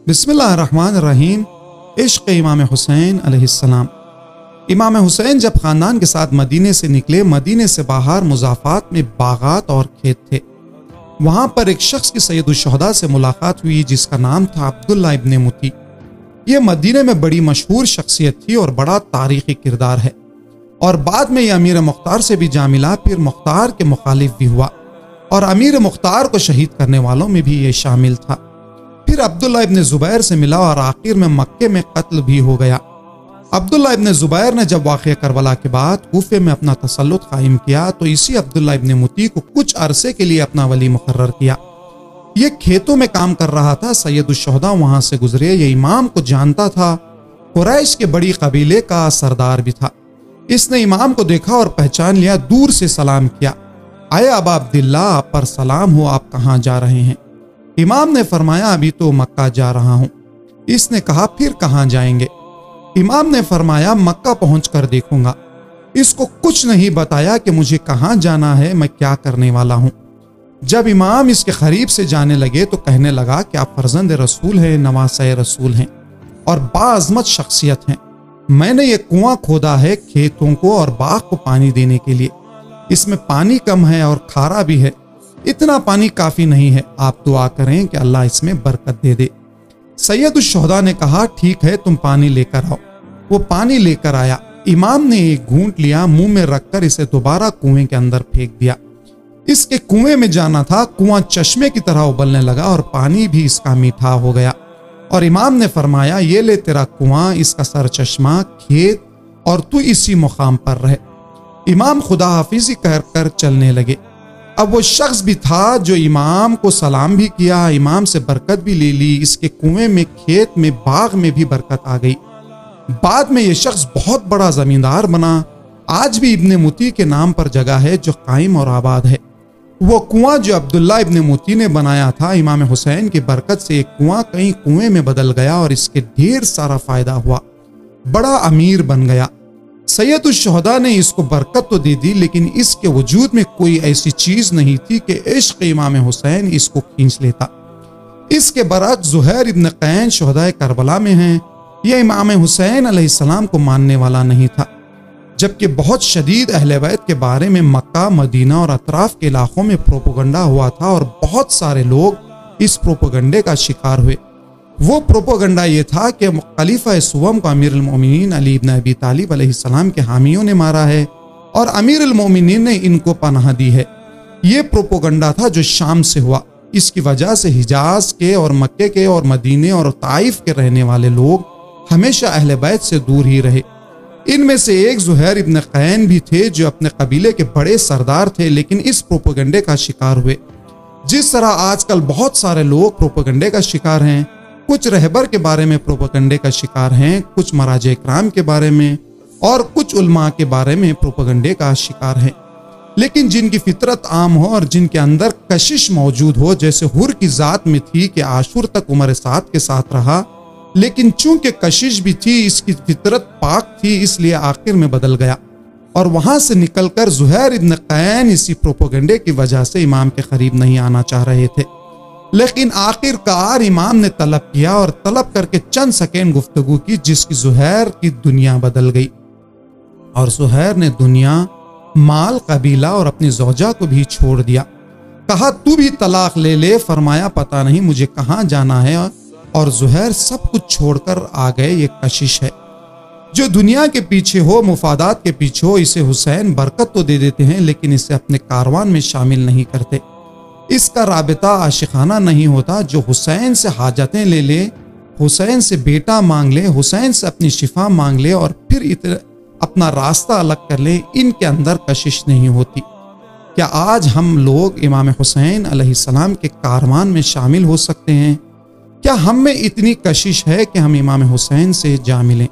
بسم اللہ الرحمن الرحیم۔ عشق امام حسین علیہ السلام۔ امام حسین جب خاندان کے ساتھ مدینے سے نکلے، مدینے سے باہر مضافات میں باغات اور کھیت تھے۔ وہاں پر ایک شخص کی سید الشہداء سے ملاقات ہوئی جس کا نام تھا عبداللہ ابن متی۔ یہ مدینے میں بڑی مشہور شخصیت تھی اور بڑا تاریخی کردار ہے، اور بعد میں یہ امیر مختار سے بھی جا ملا، پھر مختار کے مخالف بھی ہوا اور امیر مختار کو شہید کرنے والوں میں بھی یہ شامل تھا۔ پھر عبداللہ ابن زبیر سے ملا اور آخر میں مکے میں قتل بھی ہو گیا۔ عبداللہ ابن زبیر نے جب واقعہ کربلا کے بعد کوفے میں اپنا تسلط قائم کیا تو اسی عبداللہ ابن متی کو کچھ عرصے کے لیے اپنا ولی مقرر کیا۔ یہ کھیتوں میں کام کر رہا تھا۔ سید الشہداء وہاں سے گزرے، یہ امام کو جانتا تھا، قریش کے بڑی قبیلے کا سردار بھی تھا۔ اس نے امام کو دیکھا اور پہچان لیا، دور سے سلام کیا، اے ابا عبداللہ، آپ پر سلام ہو، آپ کہاں جا رہے ہیں؟ امام نے فرمایا ابھی تو مکہ جا رہا ہوں۔ اس نے کہا پھر کہاں جائیں گے؟ امام نے فرمایا مکہ پہنچ کر دیکھوں گا۔ اس کو کچھ نہیں بتایا کہ مجھے کہاں جانا ہے، میں کیا کرنے والا ہوں۔ جب امام اس کے قریب سے جانے لگے تو کہنے لگا کہ آپ فرزند رسول ہیں، نواسۂ رسول ہیں اور باعظمت شخصیت ہیں۔ میں نے یہ کنواں کھودا ہے کھیتوں کو اور باغ کو پانی دینے کے لیے۔ اس میں پانی کم ہے اور کھارا بھی ہے، اتنا پانی کافی نہیں ہے، آپ دعا کریں کہ اللہ اس میں برکت دے دے۔ سید الشہداء نے کہا ٹھیک ہے، تم پانی لے کر آؤ۔ وہ پانی لے کر آیا۔ امام نے ایک گھونٹ لیا، منہ میں رکھ کر اسے دوبارہ کنویں کے اندر پھینک دیا۔ اس کے کنویں میں جانا تھا، کنواں چشمے کی طرح ابلنے لگا اور پانی بھی اس کا میٹھا ہو گیا۔ اور امام نے فرمایا یہ لے تیرا کنواں، اس کا سر چشمہ، کھیت، اور تو اسی مقام پر رہے۔ امام خدا حافظی کہہ کر چلنے لگے۔ اب وہ شخص بھی تھا جو امام کو سلام بھی کیا، امام سے برکت بھی لے لی، اس کے کنویں میں، کھیت میں، باغ میں بھی برکت آ گئی۔ بعد میں یہ شخص بہت بڑا زمیندار بنا۔ آج بھی ابن متی کے نام پر جگہ ہے جو قائم اور آباد ہے۔ وہ کنواں جو عبداللہ ابن متی نے بنایا تھا، امام حسین کی برکت سے ایک کنواں کئی کنویں میں بدل گیا اور اس کے ڈھیر سارا فائدہ ہوا، بڑا امیر بن گیا۔ سید الشہداء نے اس کو برکت تو دے دی، لیکن اس کے وجود میں کوئی ایسی چیز نہیں تھی کہ عشق امام حسین اس کو کھینچ لیتا۔ اس کے برعکس زہیر ابن قین شہدائے کربلا میں ہیں، یہ امام حسین علیہ السلام کو ماننے والا نہیں تھا، جبکہ بہت شدید اہل بیت کے بارے میں مکہ، مدینہ اور اطراف کے علاقوں میں پروپیگنڈا ہوا تھا اور بہت سارے لوگ اس پروپیگنڈے کا شکار ہوئے۔ وہ پروپیگنڈا یہ تھا کہ خلیفہ سوم کو امیر المومنین علی بن ابی طالب علیہ السلام کے حامیوں نے مارا ہے اور امیر المومنین نے ان کو پناہ دی ہے۔ یہ پروپیگنڈا تھا جو شام سے ہوا۔ اس کی وجہ سے حجاز کے اور مکے کے اور مدینے اور طائف کے رہنے والے لوگ ہمیشہ اہل بیت سے دور ہی رہے۔ ان میں سے ایک زہیر ابن قین بھی تھے جو اپنے قبیلے کے بڑے سردار تھے، لیکن اس پروپیگنڈے کا شکار ہوئے۔ جس طرح آج کل بہت سارے لوگ پروپیگنڈے کا شکار ہیں، کچھ رہبر کے بارے میں پروپیگنڈے کا شکار ہیں، کچھ مراجع اکرام کے بارے میں اور کچھ علماء کے بارے میں پروپیگنڈے کا شکار ہیں۔ لیکن جن کی فطرت عام ہو اور جن کے اندر کشش موجود ہو، جیسے حر کی ذات میں تھی کہ عاشور تک عمر سعد کے ساتھ رہا، لیکن چونکہ کشش بھی تھی، اس کی فطرت پاک تھی، اس لیے آخر میں بدل گیا اور وہاں سے نکل کر زہیر ابن قین اسی پروپیگنڈے کی وجہ سے امام کے قریب نہیں آنا چاہ رہے تھے۔ لیکن آخر کار امام نے طلب کیا اور طلب کر کے چند سیکنڈ گفتگو کی، جس کی زہیر کی دنیا بدل گئی اور زہیر نے دنیا، مال، قبیلہ اور اپنی زوجہ کو بھی چھوڑ دیا۔ کہا تو بھی طلاق لے لے۔ فرمایا پتہ نہیں مجھے کہاں جانا ہے، اور زہیر سب کچھ چھوڑ کر آ گئے۔ یہ کشش ہے جو دنیا کے پیچھے ہو، مفادات کے پیچھے ہو، اسے حسین برکت تو دے دیتے ہیں لیکن اسے اپنے کاروان میں شامل نہیں کرتے۔ اس کا رابطہ عاشقانہ نہیں ہوتا۔ جو حسین سے حاجتیں لے لے، حسین سے بیٹا مانگ لے، حسین سے اپنی شفا مانگ لے اور پھر اپنا راستہ الگ کر لے، ان کے اندر کشش نہیں ہوتی۔ کیا آج ہم لوگ امام حسین علیہ السلام کے کاروان میں شامل ہو سکتے ہیں؟ کیا ہم میں اتنی کشش ہے کہ ہم امام حسین سے جا ملیں؟